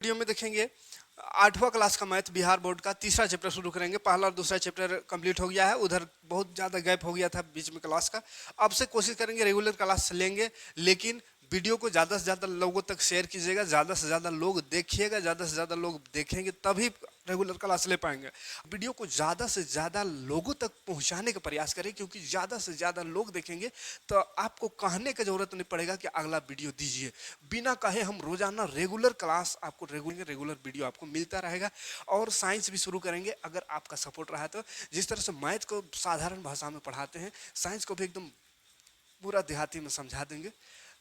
Video में देखेंगे 8वां class का मैथ बिहार बोर्ड का तीसरा चैप्टर शुरू करेंगे। पहला और दूसरा चैप्टर कंप्लीट हो गया है, उधर बहुत ज़्यादा गैप हो गया था बीच में क्लास का। अब से कोशिश करेंगे रेगुलर क्लास लेंगे, लेकिन वीडियो को ज़्यादा से ज़्यादा लोगों तक शेयर कीजिएगा, ज़्यादा से ज़्यादा लोग देखिएगा, ज़्यादा से ज़्यादा लोग देखेंगे तभी रेगुलर क्लास ले पाएंगे। वीडियो को ज़्यादा से ज़्यादा लोगों तक पहुंचाने का प्रयास करें, क्योंकि ज़्यादा से ज़्यादा लोग देखेंगे तो आपको कहने की ज़रूरत नहीं पड़ेगा कि अगला वीडियो दीजिए। बिना कहे हम रोजाना रेगुलर क्लास आपको रेगुलर वीडियो आपको मिलता रहेगा। और साइंस भी शुरू करेंगे अगर आपका सपोर्ट रहा तो। जिस तरह से मैथ को साधारण भाषा में पढ़ाते हैं, साइंस को भी एकदम पूरा देहाती में समझा देंगे।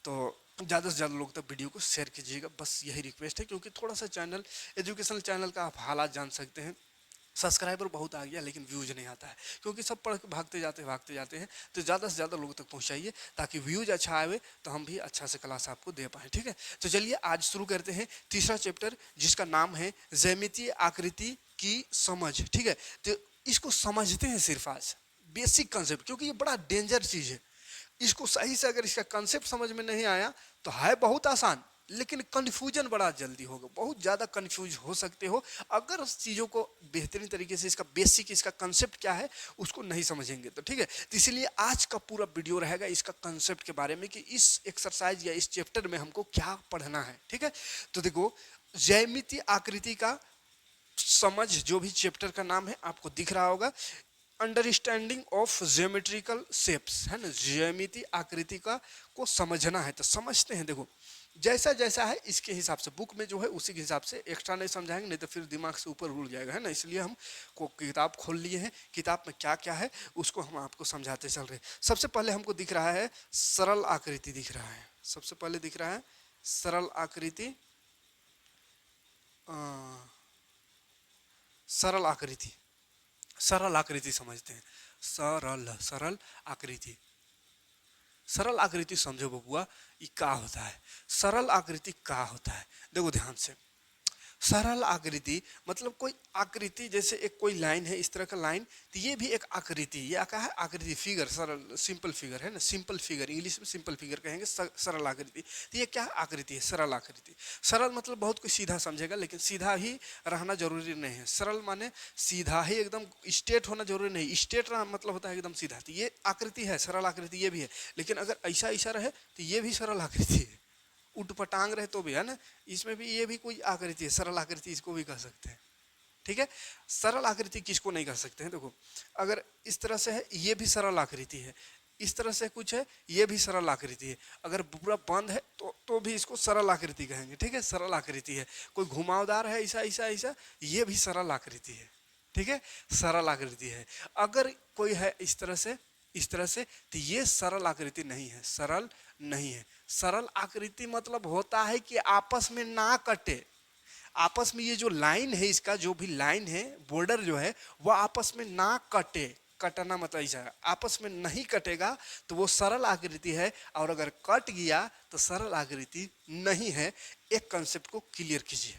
तो ज़्यादा से ज़्यादा लोग तक वीडियो को शेयर कीजिएगा, बस यही रिक्वेस्ट है। क्योंकि थोड़ा सा चैनल एजुकेशनल चैनल का आप हालात जान सकते हैं, सब्सक्राइबर बहुत आ गया लेकिन व्यूज नहीं आता है, क्योंकि सब पढ़ के भागते जाते हैं। तो ज़्यादा से ज़्यादा लोगों तक पहुंचाइए ताकि व्यूज अच्छा आए, तो हम भी अच्छा से क्लास आपको दे पाएँ। ठीक है, तो चलिए आज शुरू करते हैं तीसरा चैप्टर, जिसका नाम है ज्यामितीय आकृति की समझ। ठीक है, तो इसको समझते हैं सिर्फ आज, बेसिक कंसेप्ट, क्योंकि ये बड़ा डेंजर चीज़ है। इसको सही से अगर इसका कंसेप्ट समझ में नहीं आया तो है बहुत आसान, लेकिन कंफ्यूजन बड़ा जल्दी होगा, बहुत ज़्यादा कंफ्यूज हो सकते हो अगर चीज़ों को बेहतरीन तरीके से इसका बेसिक, इसका कंसेप्ट क्या है उसको नहीं समझेंगे तो। ठीक है, तो इसलिए आज का पूरा वीडियो रहेगा इसका कंसेप्ट के बारे में कि इस एक्सरसाइज या इस चैप्टर में हमको क्या पढ़ना है। ठीक है, तो देखो ज्यामितीय आकृति का समझ, जो भी चैप्टर का नाम है आपको दिख रहा होगा, अंडरस्टैंडिंग ऑफ ज्योमेट्रिकल शेप्स, है ना, ज्यामितीय आकृति का को समझना है। तो समझते हैं। देखो जैसा जैसा है इसके हिसाब से बुक में जो है उसी के हिसाब से, एक्स्ट्रा नहीं समझाएंगे, नहीं तो फिर दिमाग से ऊपर उड़ जाएगा, है ना। इसलिए हम को किताब खोल लिए हैं, किताब में क्या क्या है उसको हम आपको समझाते चल रहे हैं। सबसे पहले हमको दिख रहा है सरल आकृति दिख रहा है, सबसे पहले दिख रहा है सरल आकृति। सरल आकृति, सरल आकृति समझते हैं। सरल सरल आकृति, सरल आकृति समझो बबुआ, ये क्या होता है, सरल आकृति क्या होता है। देखो ध्यान से, सरल आकृति मतलब कोई आकृति, जैसे एक कोई लाइन है, इस तरह का लाइन, तो ये भी एक आकृति, ये क्या है, आकृति, फिगर, सरल सिंपल फिगर, है ना, सिंपल फिगर, इंग्लिश में सिंपल फिगर कहेंगे, सरल आकृति। तो ये क्या आकृति है, सरल आकृति। सरल मतलब बहुत कोई सीधा समझेगा, लेकिन सीधा ही रहना जरूरी नहीं है। सरल माने सीधा ही, एकदम स्ट्रेट होना जरूरी नहीं, स्ट्रेट मतलब होता है एकदम सीधा। तो ये आकृति है, सरल आकृति ये भी है, लेकिन अगर ऐसा ऐसा रहे तो ये भी सरल आकृति है, उठपटांग रहे तो भी, है ना, इसमें भी ये भी कोई आकृति है, सरल आकृति इसको भी कह सकते हैं। ठीक है, सरल आकृति किसको नहीं कह सकते हैं। देखो अगर इस तरह से है ये भी सरल आकृति है, इस तरह से कुछ है ये भी सरल आकृति है, अगर पूरा बंद है तो भी इसको सरल आकृति कहेंगे। ठीक है, सरल आकृति है। कोई घुमावदार है ऐसा ऐसा ऐसा, ये भी सरल आकृति है। ठीक है, सरल आकृति है। अगर कोई है इस तरह से, इस तरह से, तो ये सरल आकृति नहीं है, सरल नहीं है। सरल आकृति मतलब होता है कि आपस में ना कटे, आपस में ये जो लाइन है, इसका जो भी लाइन है, बॉर्डर जो है, वह आपस में ना कटे। कटना मतलब ऐसा है, आपस में नहीं कटेगा तो वो सरल आकृति है, और अगर कट गया तो सरल आकृति नहीं है। एक कंसेप्ट को क्लियर कीजिए,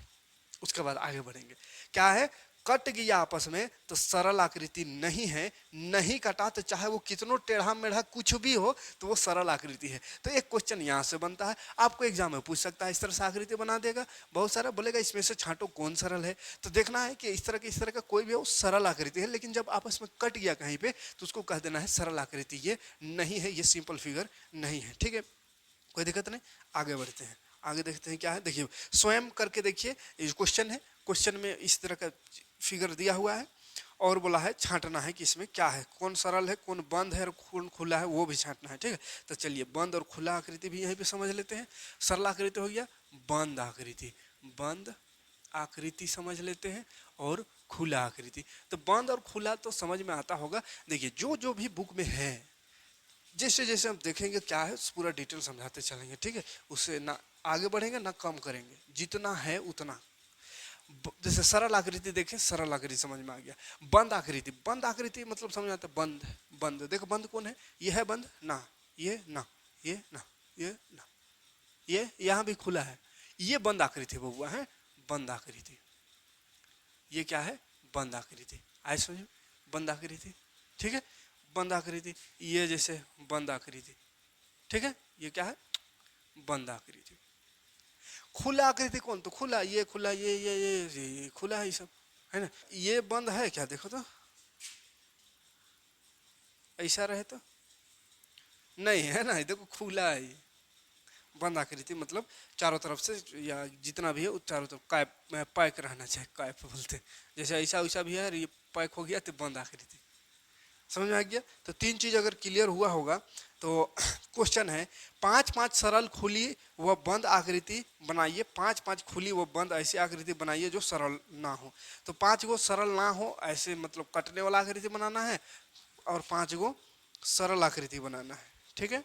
उसके बाद आगे बढ़ेंगे। क्या है, कट गया आपस में तो सरल आकृति नहीं है, नहीं कटा तो चाहे वो कितनों टेढ़ा मेढ़ा कुछ भी हो तो वो सरल आकृति है। तो एक क्वेश्चन यहाँ से बनता है, आपको एग्जाम में पूछ सकता है, इस तरह से आकृति बना देगा, बहुत सारा बोलेगा इसमें से छांटो कौन सरल है। तो देखना है कि इस तरह का कोई भी हो सरल आकृति है, लेकिन जब आपस में कट गया कहीं पे तो उसको कह देना है सरल आकृति, ये नहीं है, ये सिंपल फिगर नहीं है। ठीक है, कोई दिक्कत नहीं, आगे बढ़ते हैं। आगे देखते हैं क्या है, देखिए स्वयं करके देखिए, ये क्वेश्चन है, क्वेश्चन में इस तरह का फिगर दिया हुआ है और बोला है छांटना है कि इसमें क्या है, कौन सरल है, कौन बंद है और कौन खुला है, वो भी छांटना है। ठीक है, तो चलिए बंद और खुला आकृति भी यहीं पे समझ लेते हैं। सरल आकृति हो गया, बंद आकृति, बंद आकृति समझ लेते हैं, और खुला आकृति। तो बंद और खुला तो समझ में आता होगा। देखिए जो जो भी बुक में है, जैसे जैसे हम देखेंगे क्या है पूरा डिटेल समझाते चलेंगे। ठीक है, उससे ना आगे बढ़ेंगे ना कम करेंगे, जितना है उतना। जैसे सरल आकृति देखें, सरल आकृति समझ में आ गया। बंद आकृति, बंद आकृति मतलब समझ आता है, बंद, बंद, देखो बंद कौन है, ये है बंद ना, ये ना, ये ना, ये ना, ये यहाँ भी खुला है, ये बंद आकृति बबुआ है, बंद आकृति। ये क्या है, बंद आकृति, आए समझ, बंद आकृति। ठीक है, बंद आकृति, ये जैसे बंद आकृति। ठीक है, ये क्या है, बंद आकृति। खुला आकृति कौन, तो खुला, ये खुला, ये खुला है, ये सब है ना। ये बंद है क्या, देखो तो, ऐसा रहे तो नहीं है ना, ये देखो खुला है ये। बंद आकृति मतलब चारों तरफ से या जितना भी है उस चारों तरफ कैप पैक रहना चाहिए, कैप बोलते हैं। जैसे ऐसा वैसा भी है और ये पैक हो गया तो बंद आकृति। समझ में आ गया। तो तीन चीज अगर क्लियर हुआ होगा तो क्वेश्चन है, पांच पांच सरल खुली व बंद आकृति बनाइए, पांच पांच खुली व बंद ऐसी आकृति बनाइए जो सरल ना हो। तो पांच गो सरल ना हो ऐसे मतलब कटने वाला आकृति बनाना है, और पांच गो सरल आकृति बनाना है, ठीक है।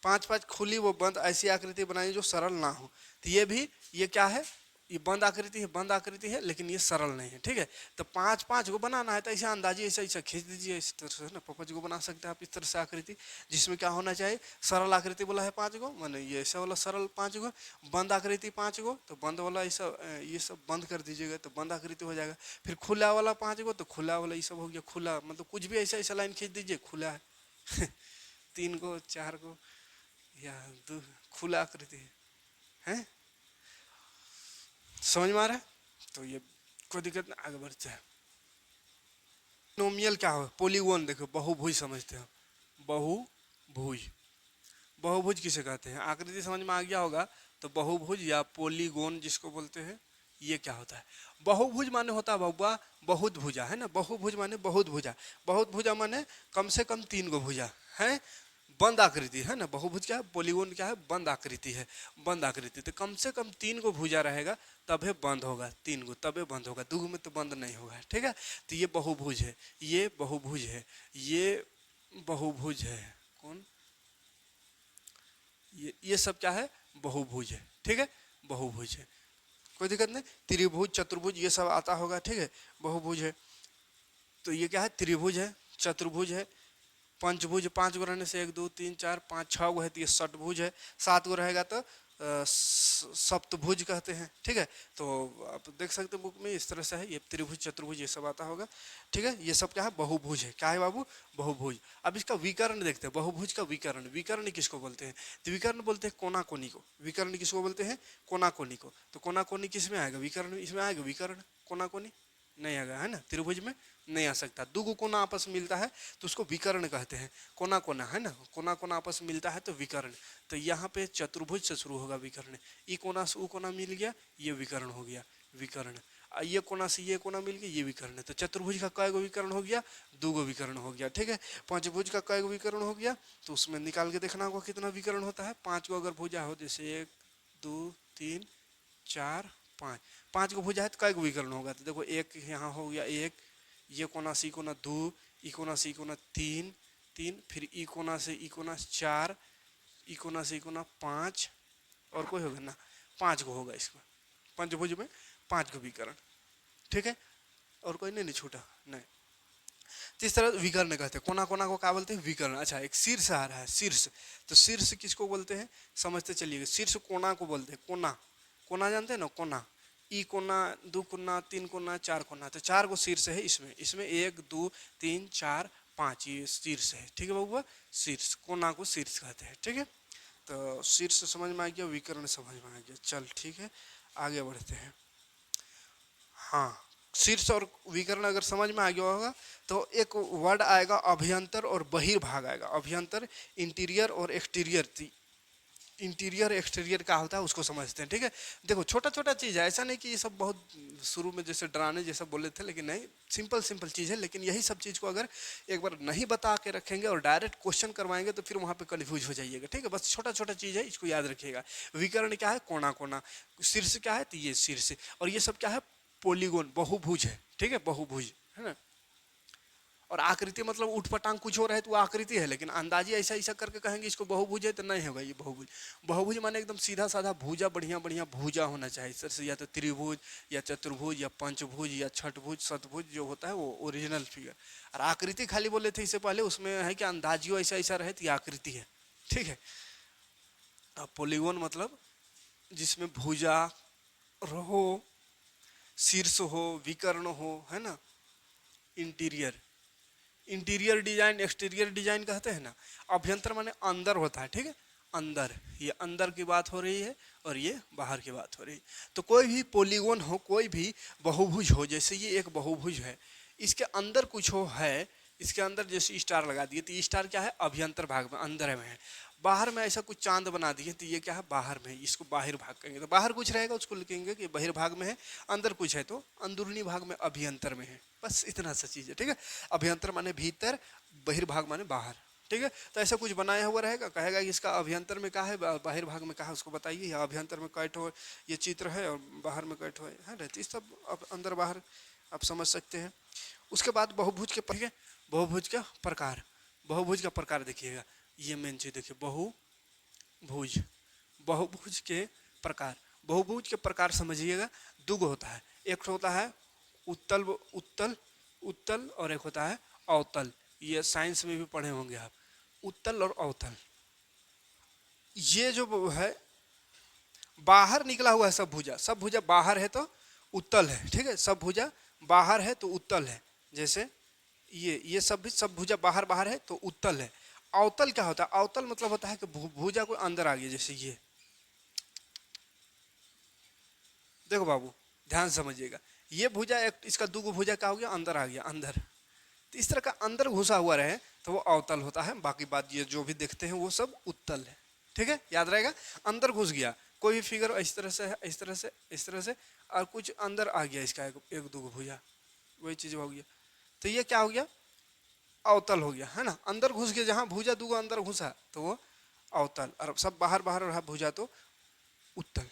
पांच पांच खुली व बंद ऐसी आकृति बनाइए जो सरल ना हो। तो ये भी, ये क्या है, ये बंद आकृति है, बंद आकृति है लेकिन ये सरल नहीं है, ठीक है। तो पांच पांच को बनाना है तो ऐसे अंदाजी ऐसा ऐसा खींच दीजिए इस तरह से ना, पांच को बना सकते हैं आप इस तरह से आकृति, जिसमें क्या होना चाहिए, सरल आकृति बोला है पांच गो, माने ये ऐसा वाला सरल पांच गो, बंद आकृति पांच गो, तो बंद वाला ऐसा ये सब बंद कर दीजिएगा तो बंद आकृति हो जाएगा। फिर खुला वाला पांच गो, तो खुला वाला ये सब हो गया खुला, मतलब कुछ भी ऐसा ऐसा लाइन खींच दीजिए खुला है तीन गो चार गो या दो, खुला आकृति है। समझ में आ रहा है। तो ये कोई दिक्कत नहीं, आगे बढ़ते हैं। नोमियल क्या हो, पोलीगोन, देखो बहुभुज समझते हो, बहुभुज, बहुभुज किसे कहते हैं, आकृति समझ में आ गया होगा। तो बहुभुज या पोलीगोन जिसको बोलते हैं, ये क्या होता है। बहुभुज माने होता है बउआ बहुत भुजा, है ना। बहुभुज माने बहुत भुजा, बहुत भुजा माने कम से कम तीन गो भुजा है। बंद आकृति है ना, बहुभुज क्या है, पोलीगोन क्या है, बंद आकृति है। बंद आकृति तो कम से कम तीन गो भुजा रहेगा तबे बंद होगा, तीन गो तबे बंद होगा, दो में तो बंद नहीं होगा, ठीक है। तो ये बहुभुज है, ये बहुभुज है, ये बहुभुज है, कौन, ये सब क्या है, बहुभुज है, ठीक है। बहुभुज है, कोई दिक्कत नहीं। त्रिभुज चतुर्भुज ये सब आता होगा, ठीक है। बहुभुज है तो ये क्या है, त्रिभुज है, चतुर्भुज है, पंचभुज, पांच गो रहने से एक दो तीन चार पाँच छः गो है तो ये षटभुज है, सात गो रहेगा तो सप्तभुज कहते हैं, ठीक है। तो आप देख सकते हैं बुक में इस तरह से है, ये त्रिभुज चतुर्भुज ये सब आता होगा, ठीक है। ये सब क्या है, बहुभुज है, क्या है बाबू, बहुभुज। अब इसका विकर्ण देखते हैं, बहुभुज का विकर्ण, विकर्ण किसको बोलते हैं, तो विकर्ण बोलते हैं कोना कोनी को, विकर्ण किसको बोलते हैं, कोना कोनी को। तो कोना कोनी किस में आएगा, विकर्ण इसमें आएगा, विकर्ण कोना कोनी नहीं आएगा, है ना, त्रिभुज में नहीं आ सकता। दो गो कोना आपस में मिलता है तो उसको विकर्ण कहते हैं, कोना कोना है ना, कोना कोना आपस में मिलता है तो विकर्ण। तो यहाँ पे चतुर्भुज से शुरू होगा विकर्ण, ई कोना से ऊ कोना मिल गया ये विकर्ण हो गया, विकर्ण। ये कोना से ये कोना मिल गया ये विकर्ण। तो चतुर्भुज का कय गो विकर्ण हो गया, दो गो विकर्ण हो गया, ठीक है। पंचभुज का कय गो विकर्ण हो गया, तो उसमें निकाल के देखना होगा कितना विकर्ण होता है। पांच गो अगर भुजा हो, जैसे एक दो तीन चार पाँच, पांच गो भुजा है तो कई गो विकर्ण होगा, तो देखो एक यहाँ हो गया एक, ये कोना से कोना दो, ई कोना से कोना तीन, तीन, फिर ई कोना से कोना चार, ई कोना से कोना पाँच, और कोई होगा ना, पांच गो होगा इसमें, पंचभुज में पांच गो विकर्ण, ठीक है। और कोई नहीं छूटा नहीं। तो इस तरह विकर्ण कहते हैं, कोना कोना को क्या बोलते हैं, विकर्ण। अच्छा एक शीर्ष आ रहा है, शीर्ष, तो शीर्ष किसको बोलते हैं समझते चलिएगा। शीर्ष कोना को बोलते हैं, कोना, कोना जानते हैं ना, कोना, ई कोना दो कोना तीन कोना चार कोना, तो चार गो शीर्ष है इसमें, इसमें एक दो तीन चार पाँच, ये शीर्ष है, ठीक है बाबू। शीर्ष, कोना को शीर्ष कहते हैं, ठीक है। तो शीर्ष समझ में आ गया, विकर्ण समझ में आ गया, चल ठीक है आगे बढ़ते हैं। हाँ, शीर्ष और विकर्ण अगर समझ में आ गया होगा तो एक वर्ड आएगा अभ्यंतर और बहिर्भाग आएगा। अभ्यंतर इंटीरियर और एक्सटीरियर, इंटीरियर एक्सटीरियर क्या होता है उसको समझते हैं, ठीक है। देखो छोटा छोटा चीज़ है, ऐसा नहीं कि ये सब बहुत शुरू में जैसे डराने जैसा बोले थे, लेकिन नहीं, सिंपल सिंपल चीज़ है। लेकिन यही सब चीज़ को अगर एक बार नहीं बता के रखेंगे और डायरेक्ट क्वेश्चन करवाएंगे तो फिर वहाँ पे कन्फ्यूज हो जाइएगा, ठीक है। बस छोटा छोटा चीज़ है, इसको याद रखिएगा। विकर्ण क्या है, कोना कोना, शीर्ष क्या है, तो ये शीर्ष, और ये सब क्या है, पोलीगोन, बहुभुज है, ठीक है, बहुभुज है ना। और आकृति मतलब उठपटांग कुछ हो रहा है तो वो आकृति है, लेकिन अंदाजी ऐसा ऐसा करके कहेंगे इसको बहुभुज है तो नहीं होगा ये बहुभुज। बहुभुज माने एकदम सीधा साधा भुजा, बढ़िया बढ़िया भुजा होना चाहिए सर से, या तो त्रिभुज या चतुर्भुज या पंचभुज या छठभुज सतभुज जो होता है वो ओरिजिनल फिगर। और आकृति खाली बोले थे इससे पहले, उसमें है कि अंदाजियो ऐसा ऐसा रहे तो ये आकृति है, ठीक है। अब पोलीगोन मतलब जिसमें भुजा रहो, शीर्ष हो, विकर्ण हो, है ना। Interior, interior design exterior design कहते हैं ना। अभ्यंतर माने अंदर होता है, ठीक है, अंदर, ये अंदर की बात हो रही है और ये बाहर की बात हो रही है। तो कोई भी पॉलीगोन हो, कोई भी बहुभुज हो, जैसे ये एक बहुभुज है, इसके अंदर कुछ हो है, इसके अंदर जैसे स्टार लगा दिए तो ये स्टार क्या है, अभ्यंतर भाग में, अंदर में है। बाहर में ऐसा कुछ चांद बना दिए तो ये क्या है, बाहर में है, इसको बाहर भाग कहेंगे। तो बाहर कुछ रहेगा उसको लिखेंगे कि बहिर्भाग में है, अंदर कुछ है तो अंदरूनी भाग में, अभ्यंतर में है। बस इतना सा चीज है, ठीक है। अभ्यंतर माने भीतर, बहिर्भाग माने बाहर, ठीक है। तो ऐसा कुछ बनाया हुआ रहेगा, कहेगा कि इसका अभ्यंतर में क्या है, बाहर भाग में क्या है, उसको बताइए। या अभ्यंतर में कैट हो, ये चित्र है, और बाहर में कैट हो है रहती, सब अब अंदर बाहर आप समझ सकते हैं। उसके बाद बहुभुज के, ठीक है, बहुभुज का प्रकार, बहुभुज का प्रकार देखिएगा, ये मेन चीज देखिए, बहुभुज, बहुभुज के प्रकार। बहुभुज के प्रकार समझिएगा, दुगो होता है, एक होता है उत्तल, उत्तल, उत्तल, और एक होता है अवतल। ये साइंस में भी पढ़े होंगे आप, उत्तल और अवतल। ये जो है बाहर निकला हुआ है, सब भुजा, सब भुजा बाहर है तो उत्तल है, ठीक है, सब भुजा बाहर है तो उत्तल है। जैसे ये सब भी, सब भुजा बाहर बाहर है तो उत्तल है। अवतल क्या होता है, अवतल मतलब होता है कि भुजा को अंदर आ गया, जैसे ये देखो बाबू, ध्यान से समझिएगा, ये भुजा एक, इसका दो भुजा क्या हो गया, अंदर आ गया, अंदर। तो इस तरह का अंदर घुसा हुआ रहे तो वो अवतल होता है। बाकी बात ये जो भी देखते हैं वो सब उत्तल है, ठीक है, याद रहेगा। अंदर घुस गया कोई भी फिगर, इस तरह से है, इस तरह से, इस तरह से, और कुछ अंदर आ गया इसका एक दो भुजा, वही चीज हो गया, तो ये क्या हो गया, अवतल हो गया, है ना। अंदर घुस गया, जहां भुजा दूगो अंदर घुसा तो वो अवतल, और सब बाहर बाहर रहा भुजा तो उत्तल,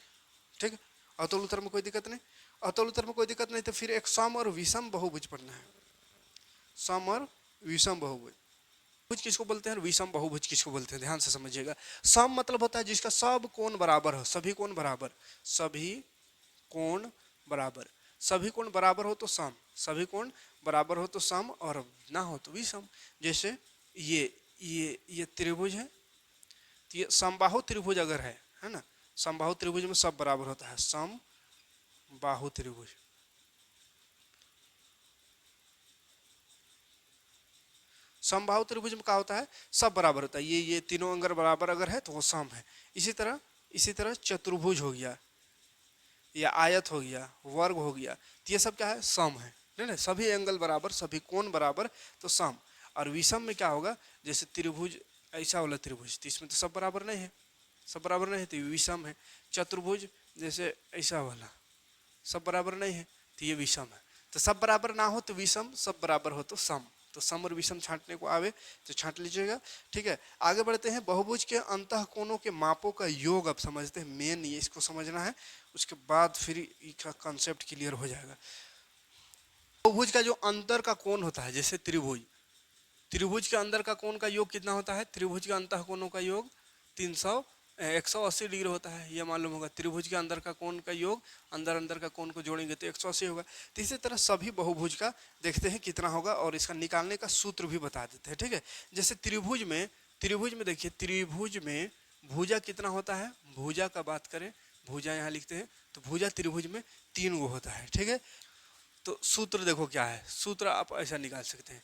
ठीक है। अवतल उत्तर में कोई दिक्कत नहीं, अवतल उत्तर में कोई दिक्कत नहीं। तो फिर एक सम और विषम बहुभुज पढ़ना है, सम और विषम बहुभुज। भुज किसको बोलते हैं, विषम बहुभुज किसको बोलते हैं, ध्यान से समझिएगा। सम मतलब होता है जिसका सब कोण बराबर हो, सभी कोण बराबर, सभी कोण बराबर, सभी कोण बराबर हो तो सम, सभी कोण बराबर हो तो सम, और ना हो तो विषम। जैसे ये त्रिभुज है, तो ये समबाहु त्रिभुज अगर है ना, समबाहु त्रिभुज में सब बराबर होता है, सम बाहु त्रिभुज, समबाहु त्रिभुज में क्या होता है, सब बराबर होता है, ये तीनों अंगर बराबर अगर है तो वो सम है। इसी तरह चतुर्भुज हो गया, या आयत हो गया, वर्ग हो गया, तो ये सब क्या है, सम है, नहीं, सभी एंगल बराबर, सभी कोण बराबर तो सम। और विषम में क्या होगा, जैसे त्रिभुज, ऐसा वाला त्रिभुज, तो इसमें तो सब बराबर नहीं है, सब बराबर नहीं है तो विषम है। चतुर्भुज जैसे ऐसा वाला, सब बराबर नहीं है तो ये विषम है। तो सब बराबर ना हो तो विषम, सब बराबर हो तो सम। तो सम और विषम छांटने को आवे तो छांट लीजिएगा, ठीक है। आगे बढ़ते हैं, बहुभुज के अंतः कोणों के मापों का योग अब समझते हैं, मेन ये इसको समझना है, उसके बाद फिर इसका कॉन्सेप्ट क्लियर हो जाएगा। बहुभुज का जो अंतर का कोण होता है, जैसे त्रिभुज, त्रिभुज के अंदर का कोण का योग कितना होता है, त्रिभुज के अंतः कोणों का योग 180 डिग्री होता है, यह मालूम होगा। त्रिभुज के अंदर का कोण का योग, अंदर अंदर का कोण को जोड़ेंगे तो 180 होगा। तो इसी तरह सभी बहुभुज का देखते हैं कितना होगा, और इसका निकालने का सूत्र भी बता देते हैं, ठीक है। जैसे त्रिभुज में देखिए, त्रिभुज में भुजा कितना होता है, भुजा का बात करें, भुजा यहाँ लिखते हैं, तो भुजा त्रिभुज में 3 गो होता है, ठीक है। तो सूत्र देखो क्या है, सूत्र आप ऐसा निकाल सकते हैं,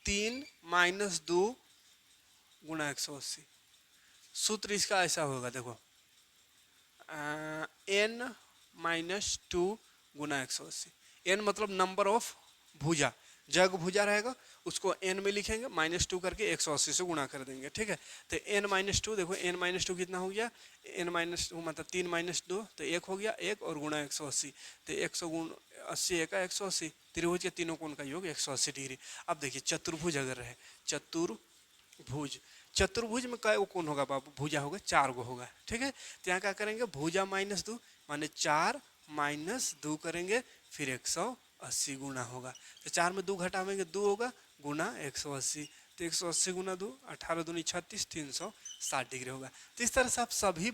3 - 2 गुणा 180। सूत्र इसका ऐसा होगा, देखो, n-2 गुना 180। n मतलब नंबर ऑफ भुजा, जग भुजा रहेगा उसको n में लिखेंगे, -2 करके 180 से गुणा कर देंगे, ठीक है। तो n-2 देखो, n-2 कितना हो गया, n-2 मतलब 3 - 2 तो 1 हो गया, 1 और गुणा 180, तो 180 1 180, त्रिभुज के तीनों कोण का योग 180 डिग्री। अब देखिए चतुर्भुज अगर रहे, चतुर्भुज, चतुर्भुज में क्या कोण होगा बाबू, भुजा होगा 4 गो होगा, ठीक है। तो यहाँ क्या करेंगे, भुजा -2 माने 4 - 2 करेंगे, फिर 180 गुना होगा। तो 4 में 2 घटावेंगे 2 होगा, गुना 180, तो 180 गुना 2, 18 दूनी 36, 360 डिग्री होगा। तो इस तरह से आप सभी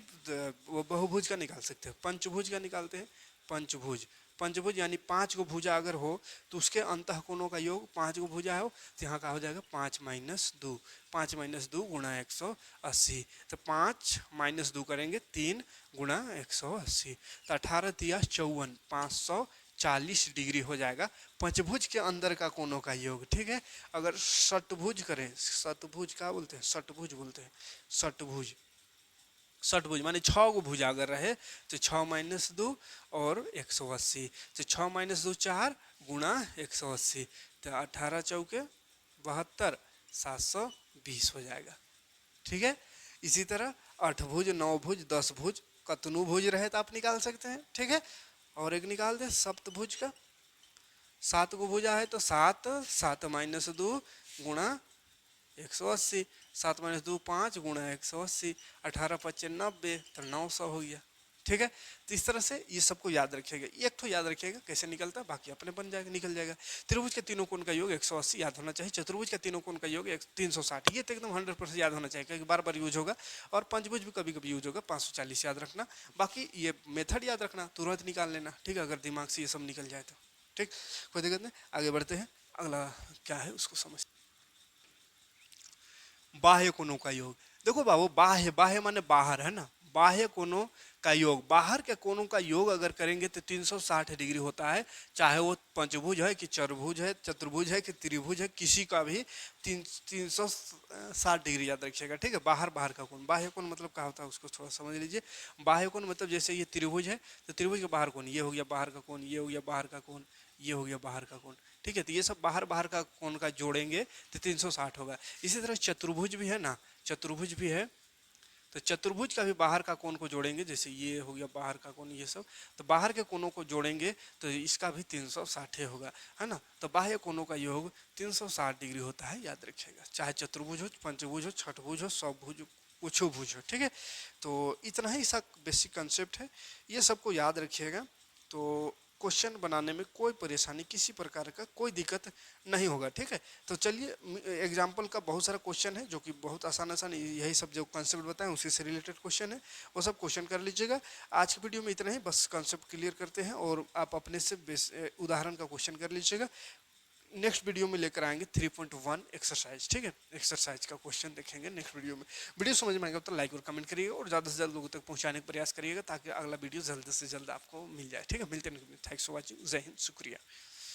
बहुभुज का निकाल सकते हैं। पंचभुज का निकालते हैं, पंचभुज, पंचभुज यानी 5 गो भुजा अगर हो तो उसके अंतः कोणों का योग, 5 गो भुजा हो तो यहाँ का हो जाएगा 5 - 2, 5 - 2 गुणा 180, तो 5 - 2 करेंगे 3 गुणा 180, तो 18 × 3 = 54, 40 डिग्री हो जाएगा पंचभुज के अंदर का कोनों का योग। ठीक है, अगर षटभुज करें, षटभुज क्या बोलते हैं, षटभुज बोलते हैं, षटभुज, षटभुज माने 6 गो भुजा अगर रहे तो 6 - 2 और 180, तो 6 - 2 4 गुणा 180, तो 18 चौके 72, 720 हो जाएगा। ठीक है, इसी तरह 8 भुज, 9 भुज, 10 भुज, कतनु भुज रहे तो आप निकाल सकते हैं। ठीक है, और एक निकाल दें सप्तभुज का, 7 गो भुजा है तो 7, 7 - 2 गुणा 180, 7 - 2 5 गुणा 180, 18 × 5 = 90, तो 900 हो गया। ठीक है, तो इस तरह से ये सबको याद रखिएगा, एक तो याद रखिएगा कैसे निकलता है, बाकी अपने बन जाएगा, निकल जाएगा। त्रिभुज के तीनों कोण का योग 180 याद होना चाहिए, चतुर्भुज के तीनों कोण का योग 360, ये तो एकदम 100% याद होना चाहिए क्योंकि बार बार यूज होगा। और पंचभुज भी कभी कभी यूज होगा, 540 याद रखना। बाकी ये मेथड याद रखना, तुरंत निकाल लेना। ठीक है, अगर दिमाग से ये सब निकल जाए तो ठीक, कोई दिक्कत नहीं। आगे बढ़ते हैं, अगला क्या है उसको समझ। बाह्य कोणों का योग, देखो बाबू, बाह्य, बाह्य माने बाहर है ना, बाह्य कोणों का योग, बाहर के कोणों का योग अगर करेंगे तो 360 डिग्री होता है, चाहे वो पंचभुज है कि चरभुज है, चतुर्भुज है कि त्रिभुज है, किसी का भी 360 डिग्री याद रखिएगा। ठीक है, बाहर, बाहर का कोण, बाह्य कोण मतलब क्या होता है उसको थोड़ा समझ लीजिए। बाह्य कोण मतलब जैसे ये त्रिभुज है तो त्रिभुज के बाहर कोण, ये हो गया बाहर का कोण, ये हो गया बाहर का कोण, ये हो गया बाहर का कोण। ठीक है, तो ये सब बाहर बाहर का कोण का जोड़ेंगे तो 360 होगा। इसी तरह चतुर्भुज भी है ना, चतुर्भुज भी है, तो चतुर्भुज का भी बाहर का कोण को जोड़ेंगे, जैसे ये हो गया बाहर का कोण, ये सब, तो बाहर के कोणों को जोड़ेंगे तो इसका भी 360 होगा, है ना। तो बाह्य कोणों का योग 360 डिग्री होता है, याद रखिएगा, चाहे चतुर्भुज हो, पंचभुज हो, छठभुज हो, सौभुज, कुछ भुज हो। ठीक है, तो इतना ही सा बेसिक कंसेप्ट है, ये सबको याद रखिएगा। तो क्वेश्चन बनाने में कोई परेशानी, किसी प्रकार का कोई दिक्कत नहीं होगा। ठीक है, तो चलिए एग्जाम्पल का बहुत सारा क्वेश्चन है जो कि बहुत आसान आसान, यही सब जो कंसेप्ट बताएं उसी से रिलेटेड क्वेश्चन है, वो सब क्वेश्चन कर लीजिएगा। आज की वीडियो में इतना ही, बस कंसेप्ट क्लियर करते हैं और आप अपने से उदाहरण का क्वेश्चन कर लीजिएगा। नेक्स्ट वीडियो में लेकर आएंगे 3.1 एक्सरसाइज। ठीक है, एक्सरसाइज का क्वेश्चन देखेंगे नेक्स्ट वीडियो में। वीडियो समझ में आएगा तो लाइक और कमेंट करिएगा और ज़्यादा से ज़्यादा लोगों तक पहुंचाने का प्रयास करिएगा ताकि अगला वीडियो जल्द से जल्द आपको मिल जाए। ठीक है, मिलते हैं, थैंक्स फॉर वॉचिंग, जय हिंद, शुक्रिया।